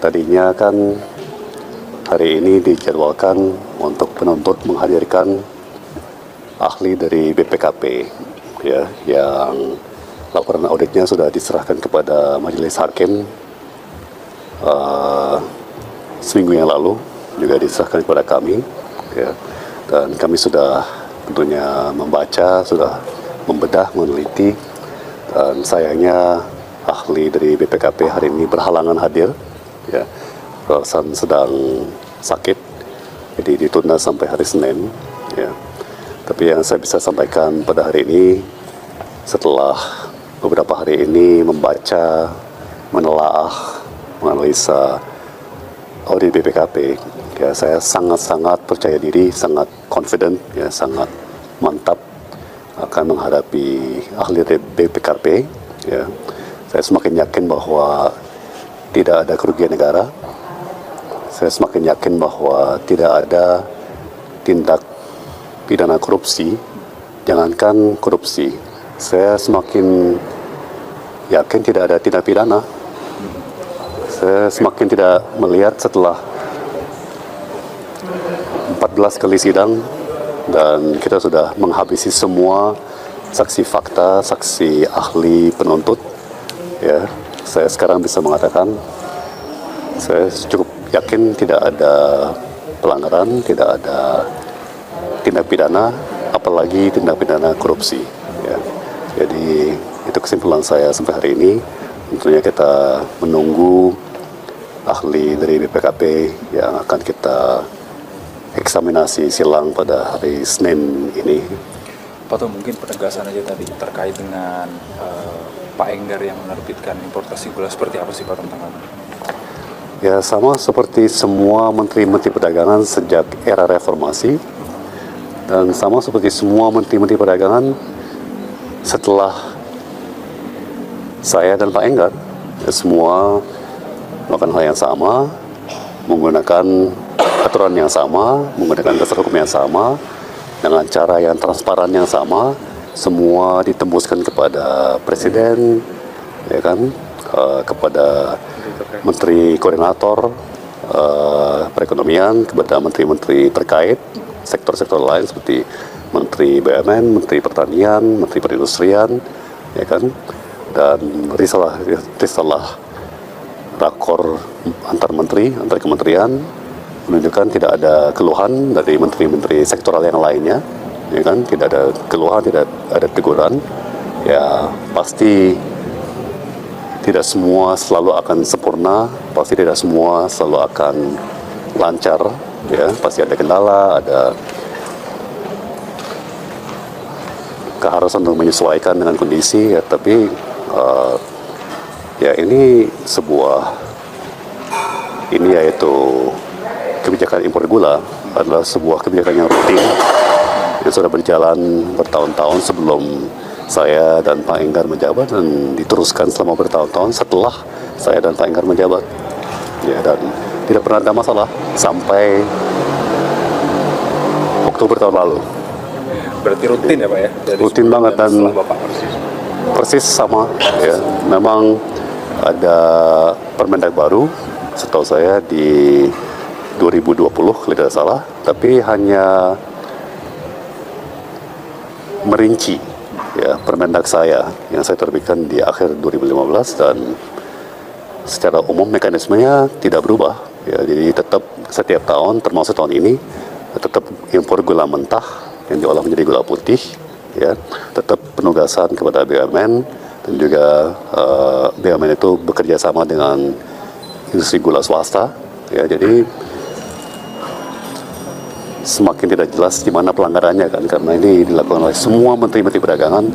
Tadinya kan hari ini dijadwalkan untuk penuntut menghadirkan ahli dari BPKP, ya, yang laporan auditnya sudah diserahkan kepada Majelis Hakim seminggu yang lalu, juga diserahkan kepada kami, ya, dan kami sudah tentunya membaca, sudah membedah, meneliti, dan sayangnya ahli dari BPKP hari ini berhalangan hadir, ya, alasan sedang sakit, jadi ditunda sampai hari Senin, ya. Tapi yang saya bisa sampaikan pada hari ini, setelah beberapa hari ini membaca, menelaah, menganalisa audit BPKP, ya, saya sangat-sangat percaya diri, sangat confident, ya, sangat mantap akan menghadapi ahli dari BPKP, ya. Saya semakin yakin bahwa tidak ada kerugian negara. Saya semakin yakin bahwa tidak ada tindak pidana korupsi, jangankan korupsi. Saya semakin yakin tidak ada tindak pidana. Saya semakin tidak melihat setelah 14 kali sidang dan kita sudah menghabisi semua saksi fakta, saksi ahli penuntut, ya. Saya sekarang bisa mengatakan saya cukup yakin tidak ada pelanggaran, tidak ada tindak pidana, apalagi tindak pidana korupsi, ya. Jadi itu kesimpulan saya sampai hari ini. Tentunya kita menunggu ahli dari BPKP yang akan kita eksaminasi silang pada hari Senin ini. Pak Tom, mungkin penegasan aja tadi terkait dengan Pak Enggar yang menerbitkan importasi gula, seperti apa sih Pak Tom tanggapan? Ya, sama seperti semua menteri-menteri perdagangan sejak era reformasi, dan sama seperti semua menteri-menteri perdagangan setelah saya dan Pak Enggar, ya, semua melakukan hal yang sama, menggunakan aturan yang sama, menggunakan dasar hukum yang sama, dengan cara yang transparan yang sama, semua ditembuskan kepada Presiden, ya kan, kepada Menteri Koordinator Perekonomian, kepada menteri-menteri terkait, sektor-sektor lain seperti Menteri BUMN, Menteri Pertanian, Menteri Perindustrian, ya kan, dan risalah rakor antar menteri, antar kementerian, menunjukkan tidak ada keluhan dari menteri-menteri sektoral yang lainnya, ya kan, tidak ada keluhan, tidak ada teguran, ya pasti tidak semua selalu akan sempurna, pasti tidak semua selalu akan lancar, ya, pasti ada kendala, ada keharusan untuk menyesuaikan dengan kondisi, ya, tapi ya ini yaitu kebijakan impor gula adalah sebuah kebijakan yang rutin yang sudah berjalan bertahun-tahun sebelum saya dan Pak Enggar menjabat, dan diteruskan selama bertahun-tahun setelah saya dan Pak Enggar menjabat, ya, dan tidak pernah ada masalah sampai Oktober tahun lalu. Berarti rutin ya Pak ya? Rutin banget, dan persis sama, ya. Memang ada Permendag baru setahu saya di 2020 kalau tidak salah, tapi hanya merinci, ya, Permendag saya yang saya terbitkan di akhir 2015, dan secara umum mekanismenya tidak berubah, ya. Jadi tetap setiap tahun, termasuk tahun ini, tetap impor gula mentah yang diolah menjadi gula putih, ya, tetap penugasan kepada BUMN, dan juga BUMN itu bekerja sama dengan industri gula swasta, ya. Jadi semakin tidak jelas di mana pelanggarannya, kan, karena ini dilakukan oleh semua menteri-menteri perdagangan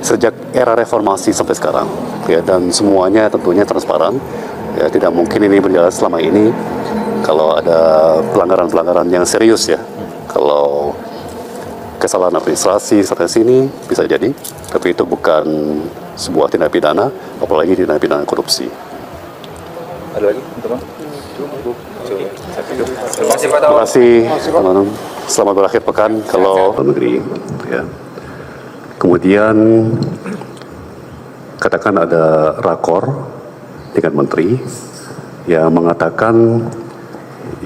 sejak era reformasi sampai sekarang, ya, dan semuanya tentunya transparan, ya. Tidak mungkin ini berjalan selama ini kalau ada pelanggaran-pelanggaran yang serius, ya. Kalau kesalahan administrasi sana sini bisa jadi, tapi itu bukan sebuah tindak pidana, apalagi tindak pidana korupsi. Ada lagi, teman-teman? Terima kasih, teman-teman. Selamat berakhir pekan kalau negeri, ya. Kemudian katakan ada rakor dengan menteri, yang mengatakan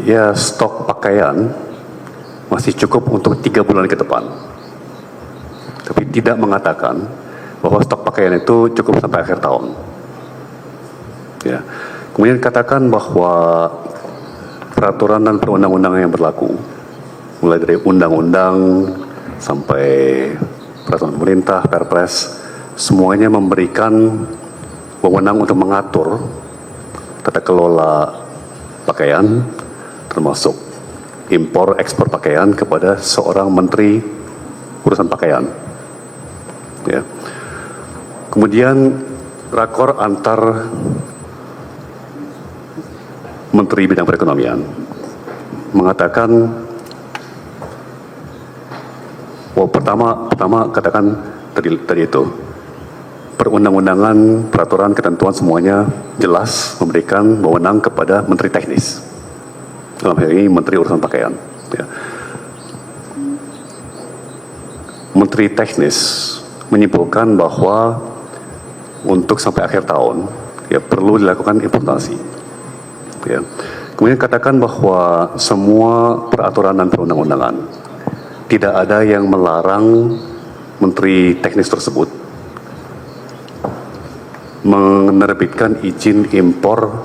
ya stok pakaian masih cukup untuk 3 bulan ke depan. Tapi tidak mengatakan bahwa stok pakaian itu cukup sampai akhir tahun. Ya. Kemudian katakan bahwa peraturan dan perundang-undangan yang berlaku, mulai dari undang-undang sampai peraturan pemerintah, Perpres, semuanya memberikan wewenang untuk mengatur tata kelola pakaian, termasuk impor ekspor pakaian kepada seorang menteri urusan pakaian. Ya. Kemudian rakor antar menteri bidang perekonomian mengatakan, pertama katakan tadi itu perundang-undangan, peraturan, ketentuan semuanya jelas memberikan wewenang kepada menteri teknis. Dalam hal ini menteri urusan pakaian. Ya. Menteri teknis menyimpulkan bahwa untuk sampai akhir tahun ya perlu dilakukan importasi. Ya. Kemudian katakan bahwa semua peraturan dan perundang-undangan tidak ada yang melarang menteri teknis tersebut menerbitkan izin impor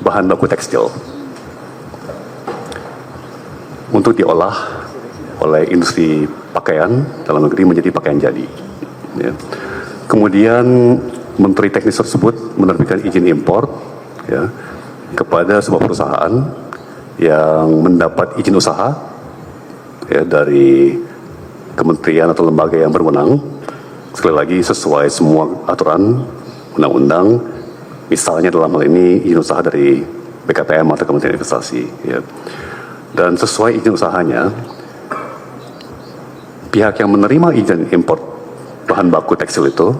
bahan baku tekstil untuk diolah oleh industri pakaian dalam negeri menjadi pakaian jadi. Ya. Kemudian menteri teknis tersebut menerbitkan izin impor ya, kepada sebuah perusahaan yang mendapat izin usaha ya, dari kementerian atau lembaga yang berwenang, sekali lagi sesuai semua aturan undang-undang, misalnya dalam hal ini izin usaha dari BKTM atau Kementerian Investasi ya. Dan sesuai izin usahanya, pihak yang menerima izin impor bahan baku tekstil itu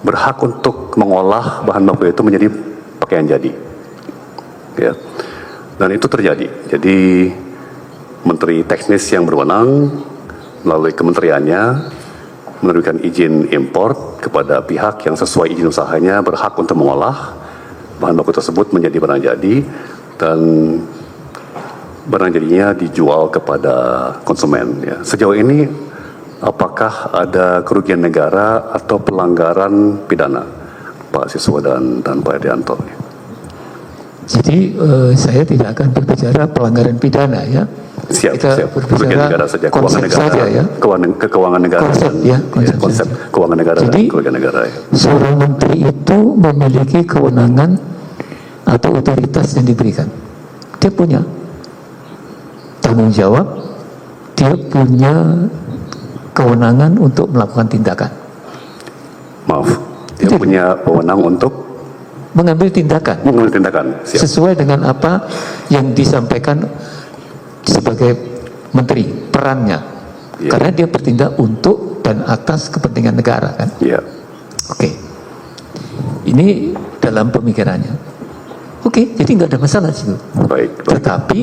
berhak untuk mengolah bahan baku itu menjadi pakaian jadi ya. Dan itu terjadi. Jadi menteri teknis yang berwenang melalui kementeriannya menerbitkan izin impor kepada pihak yang sesuai izin usahanya berhak untuk mengolah bahan baku tersebut menjadi barang jadi, dan barang jadinya dijual kepada konsumen. Ya. Sejauh ini apakah ada kerugian negara atau pelanggaran pidana, Pak Siswa dan Pak Edianto? Jadi saya tidak akan berbicara pelanggaran pidana ya. Siap, kita siap. berbicara Negara saja, konsep keuangan negara, saja ya. Keuangan negara. Konsep ya, konsep saja. keuangan negara. Jadi, dan kerugian negara. Ya. Seorang menteri itu memiliki kewenangan atau otoritas yang diberikan. Dia punya tanggung jawab, dia punya kewenangan untuk melakukan tindakan. Maaf, dia punya wewenang untuk mengambil tindakan. mengambil tindakan. Siap. Sesuai dengan apa yang disampaikan sebagai menteri, perannya. Ya. Karena dia bertindak untuk dan atas kepentingan negara kan. Ya. Oke. Ini dalam pemikirannya. Oke, jadi nggak ada masalah sih. Baik. Tetapi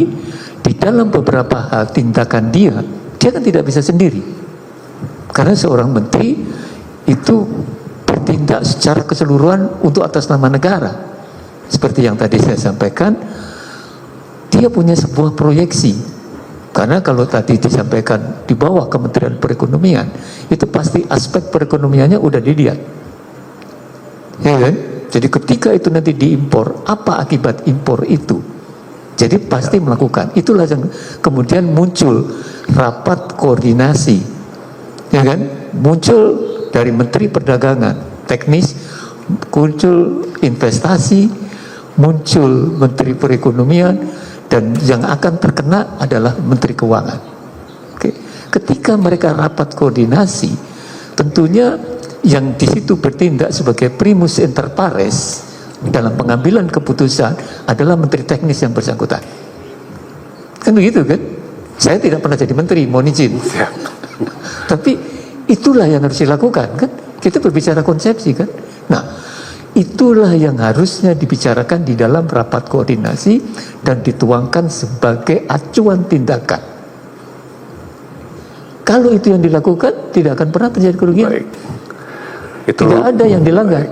di dalam beberapa hal tindakan dia kan tidak bisa sendiri. Karena seorang menteri itu bertindak secara keseluruhan untuk atas nama negara. Seperti yang tadi saya sampaikan, dia punya sebuah proyeksi. Karena kalau tadi disampaikan di bawah Kementerian Perekonomian, itu pasti aspek perekonomiannya udah dilihat. Ya kan? Jadi ketika itu nanti diimpor, apa akibat impor itu? Jadi pasti melakukan. Itulah yang kemudian muncul rapat koordinasi. Ya kan? Muncul dari Menteri Perdagangan, teknis, muncul investasi, muncul Menteri Perekonomian, dan yang akan terkena adalah Menteri Keuangan. Oke. Ketika mereka rapat koordinasi, tentunya yang di situ bertindak sebagai primus inter pares dalam pengambilan keputusan adalah Menteri Teknis yang bersangkutan. Kan begitu kan? Saya tidak pernah jadi menteri, mohon izin. Tapi itulah yang harus dilakukan kan? Kita berbicara konsepsi kan? Nah, itulah yang harusnya dibicarakan di dalam rapat koordinasi dan dituangkan sebagai acuan tindakan. Kalau itu yang dilakukan, tidak akan pernah terjadi kerugian. Baik. Itu, tidak ada yang dilanggar.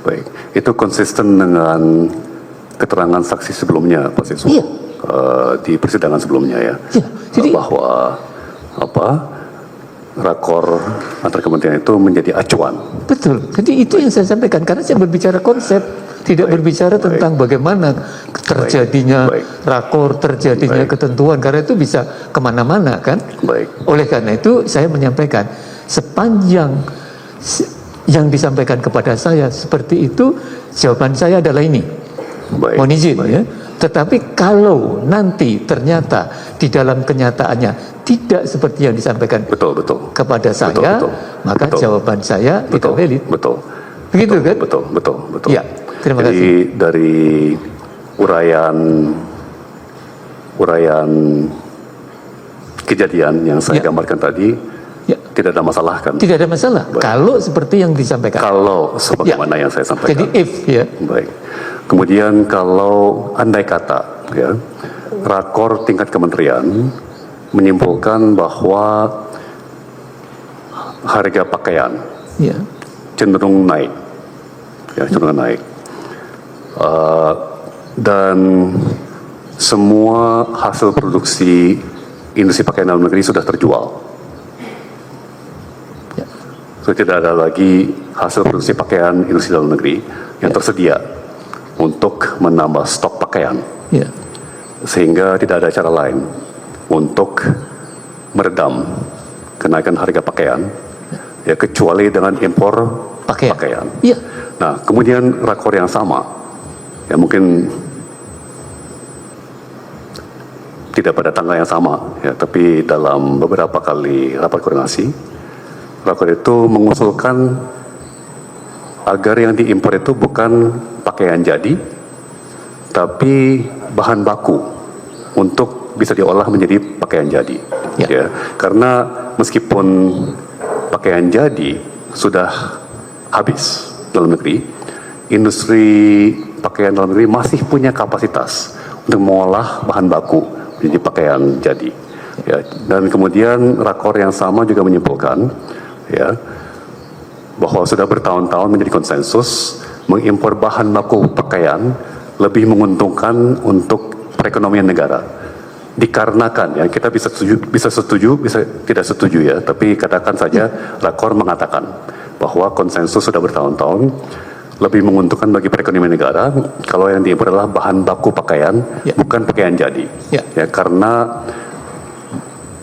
Baik. Itu konsisten dengan keterangan saksi sebelumnya, Pak Siswa, Iya. di persidangan sebelumnya ya, Iya, jadi- bahwa rakor antar kementerian itu menjadi acuan. Betul. Jadi itu yang saya sampaikan karena saya berbicara konsep, tidak berbicara tentang bagaimana terjadinya Baik. rakor, terjadinya Baik. ketentuan karena itu bisa kemana-mana kan. Baik. Oleh karena itu saya menyampaikan sepanjang yang disampaikan kepada saya seperti itu, jawaban saya adalah ini. Baik. Mohon izin Baik. ya. Tetapi kalau nanti ternyata di dalam kenyataannya tidak seperti yang disampaikan Betul, betul. kepada saya, betul. maka Betul. jawaban saya tidak Betul, valid. betul. Begitu kan? Betul, betul, betul. Ya, terima Jadi kasih. dari uraian kejadian yang saya Ya. gambarkan tadi, Ya, tidak ada masalah kan? tidak ada masalah. Baik. Kalau seperti yang disampaikan. Kalau sebagaimana yang saya sampaikan. Jadi if ya, Baik. Kemudian kalau andai kata ya, rakor tingkat kementerian menyimpulkan bahwa harga pakaian ya, cenderung naik, ya cenderung naik, dan semua hasil produksi industri pakaian dalam negeri sudah terjual. ya, So, tidak ada lagi hasil produksi pakaian industri dalam negeri yang tersedia untuk menambah stok pakaian, ya, sehingga tidak ada cara lain untuk meredam kenaikan harga pakaian, ya kecuali dengan impor pakaian. Iya. Nah, kemudian rakor yang sama, ya mungkin tidak pada tanggal yang sama, ya, tapi dalam beberapa kali rapat koordinasi, rakor itu mengusulkan agar yang diimpor itu bukan pakaian jadi, tapi bahan baku untuk bisa diolah menjadi pakaian jadi. Ya. Karena meskipun pakaian jadi sudah habis dalam negeri, industri pakaian dalam negeri masih punya kapasitas untuk mengolah bahan baku menjadi pakaian jadi. Ya, dan kemudian rakor yang sama juga menyimpulkan, ya, bahwa sudah bertahun-tahun menjadi konsensus mengimpor bahan baku pakaian lebih menguntungkan untuk perekonomian negara. Dikarenakan, ya kita bisa setuju, bisa tidak setuju ya, tapi katakan saja rakor mengatakan bahwa konsensus sudah bertahun-tahun lebih menguntungkan bagi perekonomian negara kalau yang diimpor adalah bahan baku pakaian, Ya. bukan pakaian jadi. Ya. Ya, karena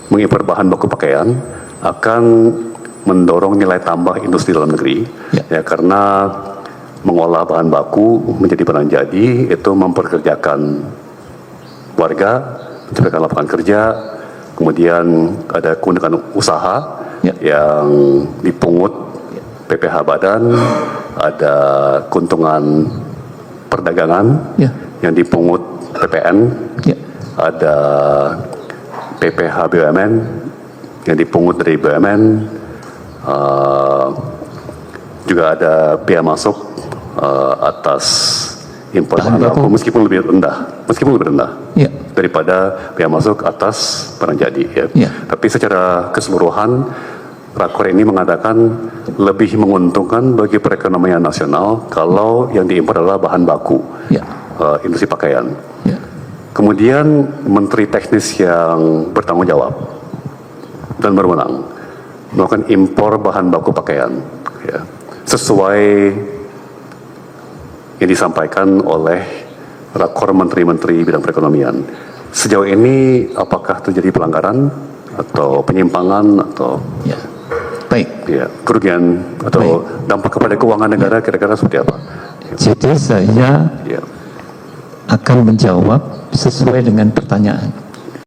mengimpor bahan baku pakaian akan mendorong nilai tambah industri dalam negeri, Ya. karena mengolah bahan baku menjadi barang jadi itu memperkerjakan warga, menciptakan lapangan kerja, kemudian ada keuntungan usaha Ya. yang dipungut PPh badan, ada keuntungan perdagangan Ya. yang dipungut PPN, ya, ada PPh BUMN yang dipungut dari BUMN, juga ada biaya masuk atas impor Bahan bahan baku baku. meskipun lebih rendah ya, daripada biaya masuk atas barang jadi ya. Ya. Tapi secara keseluruhan rakor ini mengatakan lebih menguntungkan bagi perekonomian nasional kalau yang diimpor adalah bahan baku ya, industri pakaian. ya, Kemudian menteri teknis yang bertanggung jawab dan berwenang melakukan impor bahan baku pakaian, ya, sesuai yang disampaikan oleh rakor menteri-menteri bidang perekonomian. Sejauh ini apakah terjadi pelanggaran atau penyimpangan atau ya. Baik. ya kerugian atau dampak kepada keuangan negara kira-kira seperti apa? Jadi saya Ya, akan menjawab sesuai dengan pertanyaan.